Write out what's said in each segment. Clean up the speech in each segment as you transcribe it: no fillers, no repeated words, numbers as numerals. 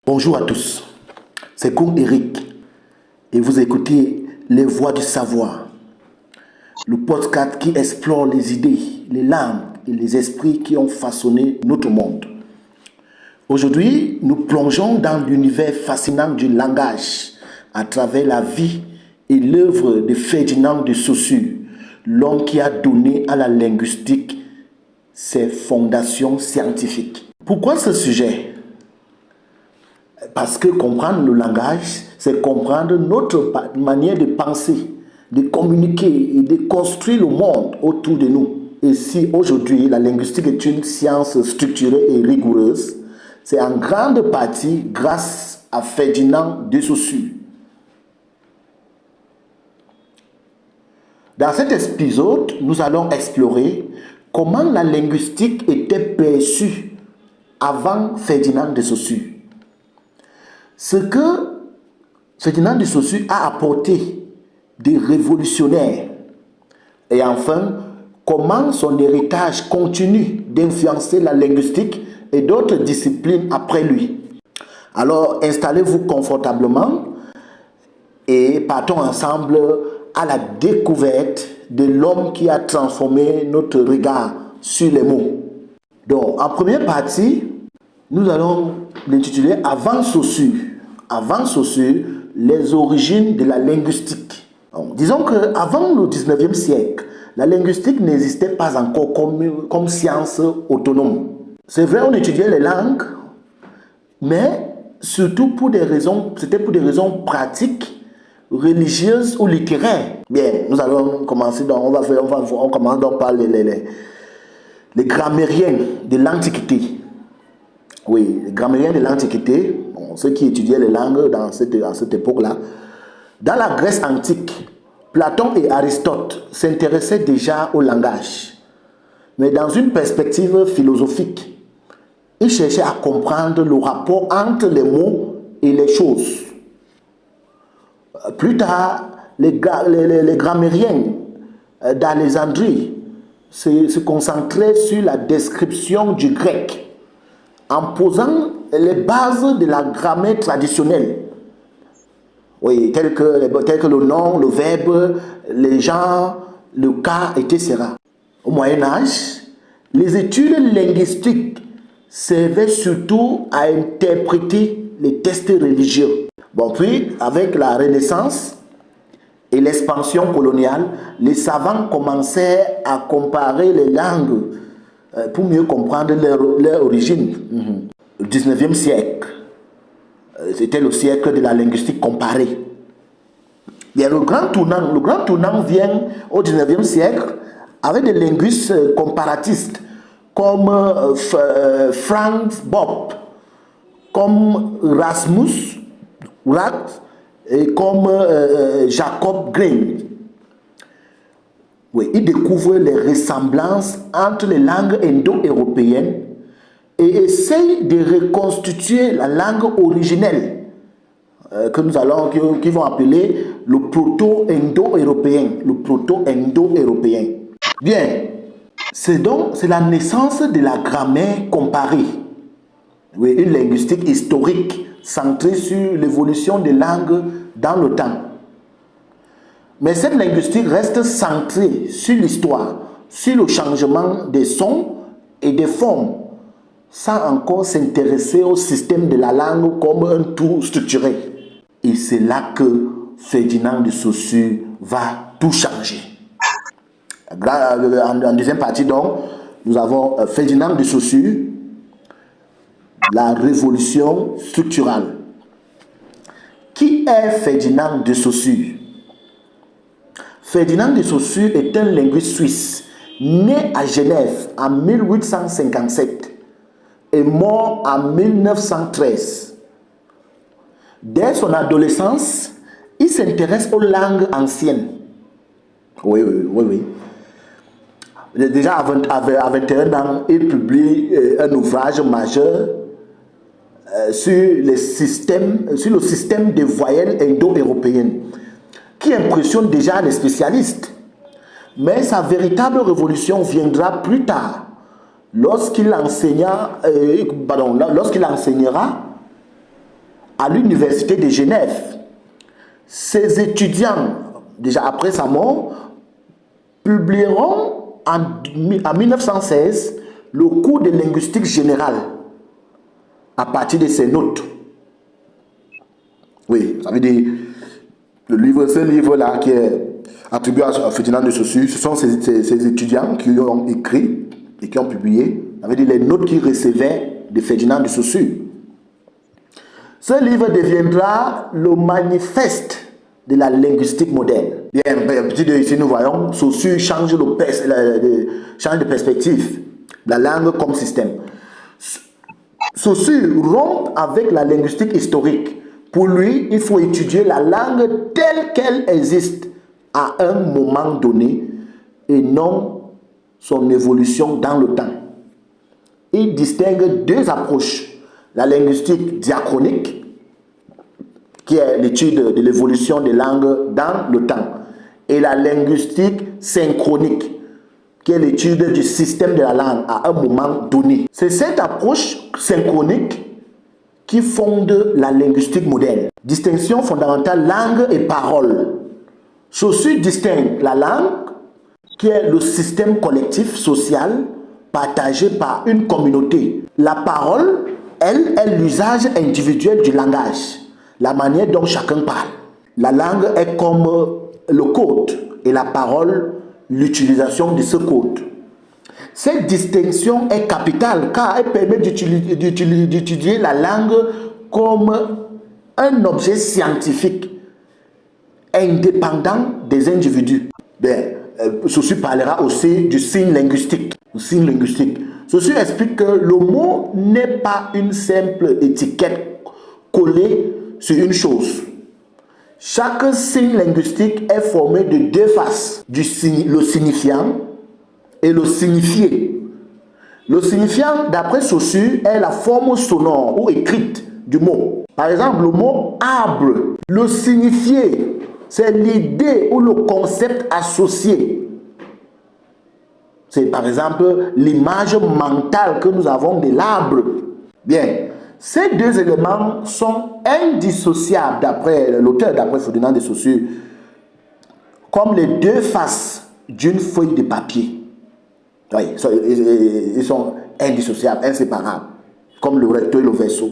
Bonjour à tous, c'est Koum Eric et vous écoutez Les Voix du Savoir, le podcast qui explore les idées, les langues et les esprits qui ont façonné notre monde. Aujourd'hui, nous plongeons dans l'univers fascinant du langage à travers la vie et l'œuvre de Ferdinand de Saussure, l'homme qui a donné à la linguistique ses fondations scientifiques. Pourquoi ce sujet ? Parce que comprendre le langage, c'est comprendre notre manière de penser, de communiquer et de construire le monde autour de nous. Et si aujourd'hui la linguistique est une science structurée et rigoureuse, c'est en grande partie grâce à Ferdinand de Saussure. Dans cet épisode, nous allons explorer comment la linguistique était perçue avant Ferdinand de Saussure. Ce que Ferdinand de Saussure a apporté de révolutionnaire. Et enfin, comment son héritage continue d'influencer la linguistique et d'autres disciplines après lui. Alors, installez-vous confortablement et partons ensemble à la découverte de l'homme qui a transformé notre regard sur les mots. Donc, en première partie, nous allons l'intituler Avant Saussure. Avant Saussure, les origines de la linguistique. Donc, disons qu'avant le 19e siècle, la linguistique n'existait pas encore comme science autonome. C'est vrai, on étudiait les langues, mais surtout c'était pour des raisons pratiques, religieuses ou littéraires. Bien, nous allons commencer, on commence donc par les grammairiens de l'Antiquité. Oui, les grammairiens de l'Antiquité, ceux qui étudiaient les langues à cette époque-là. Dans la Grèce antique, Platon et Aristote s'intéressaient déjà au langage, mais dans une perspective philosophique. Ils cherchaient à comprendre le rapport entre les mots et les choses. Plus tard, les grammairiens d'Alexandrie se concentraient sur la description du grec, en posant les bases de la grammaire traditionnelle. Oui, tels que le nom, le verbe, les genres, le cas, etc. Au Moyen-Âge, les études linguistiques servaient surtout à interpréter les textes religieux. Puis, avec la Renaissance et l'expansion coloniale, les savants commençaient à comparer les langues pour mieux comprendre leur origine. Le 19e siècle, c'était le siècle de la linguistique comparée. Bien, le grand tournant vient au 19e siècle avec des linguistes comparatistes comme Franz Bopp, comme Rasmus Rath et comme Jacob Grimm. Oui, ils découvrent les ressemblances entre les langues indo-européennes et essayent de reconstituer la langue originelle qu'ils vont appeler le proto-indo-européen. Bien, c'est la naissance de la grammaire comparée. Oui, une linguistique historique centrée sur l'évolution des langues dans le temps. Mais cette linguistique reste centrée sur l'histoire, sur le changement des sons et des formes, sans encore s'intéresser au système de la langue comme un tout structuré. Et c'est là que Ferdinand de Saussure va tout changer. En deuxième partie, donc, nous avons Ferdinand de Saussure, la révolution structurale. Qui est Ferdinand de Saussure? Ferdinand de Saussure est un linguiste suisse, né à Genève en 1857 et mort en 1913. Dès son adolescence, il s'intéresse aux langues anciennes. Oui. Déjà à 21 ans, il publie un ouvrage majeur sur le système des voyelles indo-européennes, qui impressionne déjà les spécialistes. Mais sa véritable révolution viendra plus tard, lorsqu'il enseignera à l'université de Genève. Ces étudiants, déjà après sa mort, publieront en 1916 le cours de linguistique générale à partir de ses notes. Oui, ça veut dire, ce livre-là qui est attribué à Ferdinand de Saussure, ce sont ces étudiants qui ont écrit et qui ont publié, ça veut dire les notes qu'ils recevaient de Ferdinand de Saussure. Ce livre deviendra le manifeste de la linguistique moderne. Bien, ici nous voyons, Saussure change de perspective, la langue comme système. Saussure rompt avec la linguistique historique. Pour lui, il faut étudier la langue telle qu'elle existe à un moment donné et non son évolution dans le temps. Il distingue deux approches. La linguistique diachronique, qui est l'étude de l'évolution des langues dans le temps, et la linguistique synchronique, qui est l'étude du système de la langue à un moment donné. C'est cette approche synchronique qui fonde la linguistique moderne. Distinction fondamentale langue et parole. Saussure distingue la langue, qui est le système collectif social partagé par une communauté. La parole, elle, est l'usage individuel du langage, la manière dont chacun parle. La langue est comme le code et la parole, l'utilisation de ce code. Cette distinction est capitale car elle permet d'étudier la langue comme un objet scientifique indépendant des individus. Saussure parlera aussi du signe linguistique. Saussure explique que le mot n'est pas une simple étiquette collée sur une chose. Chaque signe linguistique est formé de deux faces, le signifiant et le signifié. Le signifiant, d'après Saussure, est la forme sonore ou écrite du mot. Par exemple, le mot arbre. Le signifié, c'est l'idée ou le concept associé. C'est par exemple l'image mentale que nous avons de l'arbre. Bien, ces deux éléments sont indissociables d'après l'auteur, d'après Ferdinand de Saussure, comme les deux faces d'une feuille de papier. Oui, ils sont indissociables, inséparables, comme le recto et le verso.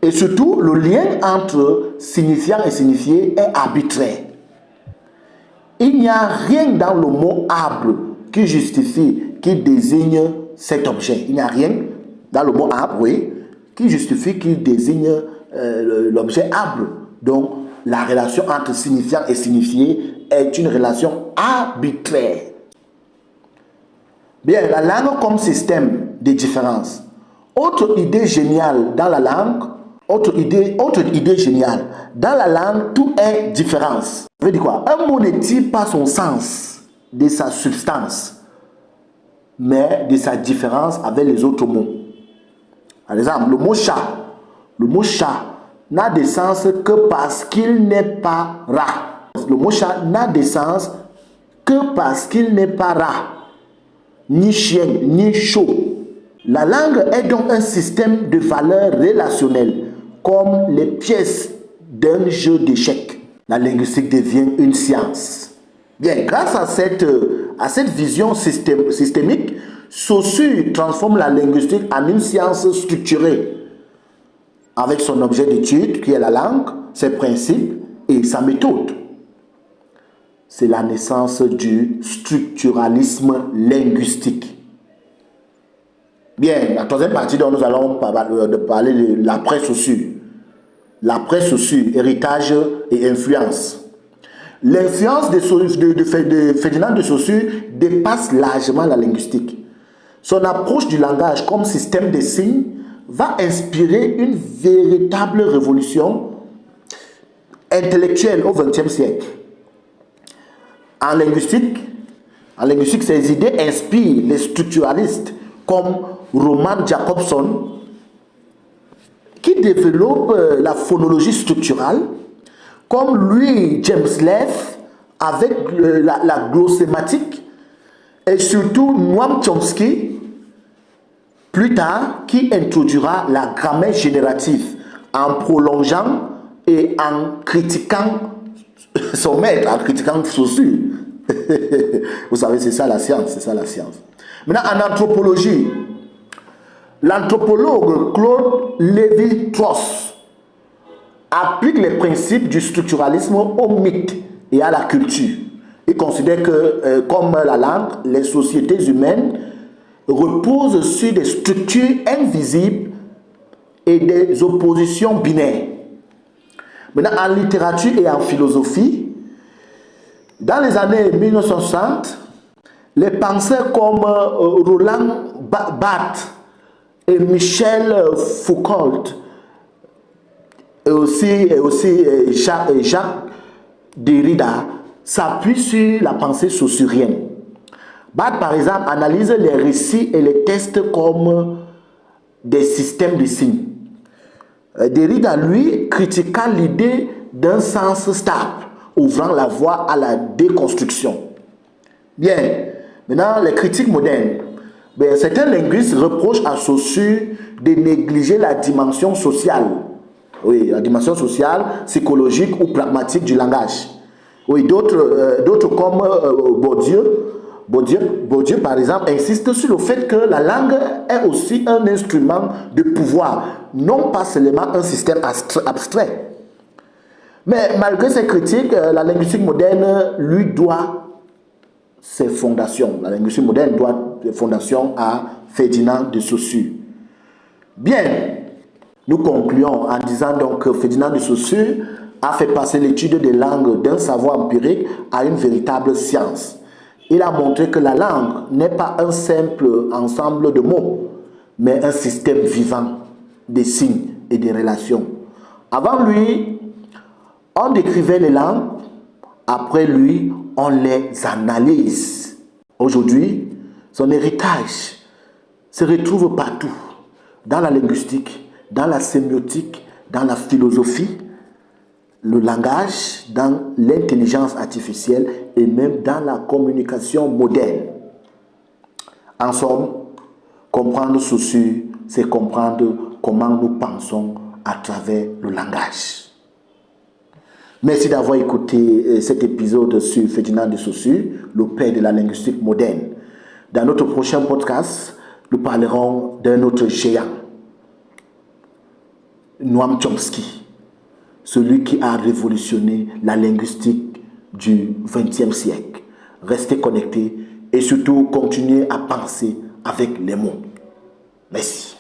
Et surtout, le lien entre signifiant et signifié est arbitraire. Il n'y a rien dans le mot arbre qui justifie, qui désigne cet objet. Il n'y a rien dans le mot arbre, oui, qui justifie, qui désigne l'objet arbre. Donc, la relation entre signifiant et signifié est une relation arbitraire. Bien, la langue comme système de différence. Autre idée géniale dans la langue, autre idée géniale. Dans la langue, tout est différence. Ça veut dire quoi? Un mot ne tire pas son sens de sa substance, mais de sa différence avec les autres mots. Par exemple, le mot chat. Le mot chat n'a de sens que parce qu'il n'est pas rat. Le mot chat n'a de sens que parce qu'il n'est pas rat, ni chien, ni chaud. La langue est donc un système de valeurs relationnelles, comme les pièces d'un jeu d'échecs. La linguistique devient une science. Bien, grâce à cette vision systémique, Saussure transforme la linguistique en une science structurée, avec son objet d'étude qui est la langue, ses principes et sa méthode. C'est la naissance du structuralisme linguistique. Bien, la troisième partie dont nous allons parler de l'après-Saussure. L'après-Saussure, héritage et influence. L'influence de Ferdinand de Saussure dépasse largement la linguistique. Son approche du langage comme système de signes va inspirer une véritable révolution intellectuelle au XXe siècle. En linguistique, ces idées inspirent les structuralistes comme Roman Jakobson, qui développe la phonologie structurale, comme Louis James Leff avec la glossématique, et surtout Noam Chomsky, plus tard, qui introduira la grammaire générative en prolongeant et en critiquant son maître, en critiquant Saussure. Vous savez, c'est ça la science, c'est ça la science. Maintenant, en anthropologie, l'anthropologue Claude Lévi-Strauss applique les principes du structuralisme au mythe et à la culture. Il considère que, comme la langue, les sociétés humaines reposent sur des structures invisibles et des oppositions binaires. Maintenant, en littérature et en philosophie, dans les années 1960, les penseurs comme Roland Barthes et Michel Foucault et aussi Jacques Derrida s'appuient sur la pensée saussurienne. Barthes, par exemple, analyse les récits et les textes comme des systèmes de signes. Derrida, lui, critiqua l'idée d'un sens stable, ouvrant la voie à la déconstruction. Bien, maintenant, les critiques modernes. Certains linguistes reprochent à Saussure de négliger la dimension sociale. Oui, la dimension sociale, psychologique ou pragmatique du langage. Oui, d'autres comme Bourdieu, par exemple, insistent sur le fait que la langue est aussi un instrument de pouvoir, non pas seulement un système abstrait. Mais malgré ces critiques, la linguistique moderne lui doit ses fondations. La linguistique moderne doit ses fondations à Ferdinand de Saussure. Bien, nous concluons en disant donc que Ferdinand de Saussure a fait passer l'étude des langues d'un savoir empirique à une véritable science. Il a montré que la langue n'est pas un simple ensemble de mots, mais un système vivant de signes et de relations. Avant lui, on décrivait les langues, après lui, on les analyse. Aujourd'hui, son héritage se retrouve partout, dans la linguistique, dans la sémiotique, dans la philosophie, le langage, dans l'intelligence artificielle et même dans la communication moderne. En somme, comprendre Saussure, c'est comprendre comment nous pensons à travers le langage. Merci d'avoir écouté cet épisode sur Ferdinand de Saussure, le père de la linguistique moderne. Dans notre prochain podcast, nous parlerons d'un autre géant, Noam Chomsky, celui qui a révolutionné la linguistique du XXe siècle. Restez connectés et surtout continuez à penser avec les mots. Merci.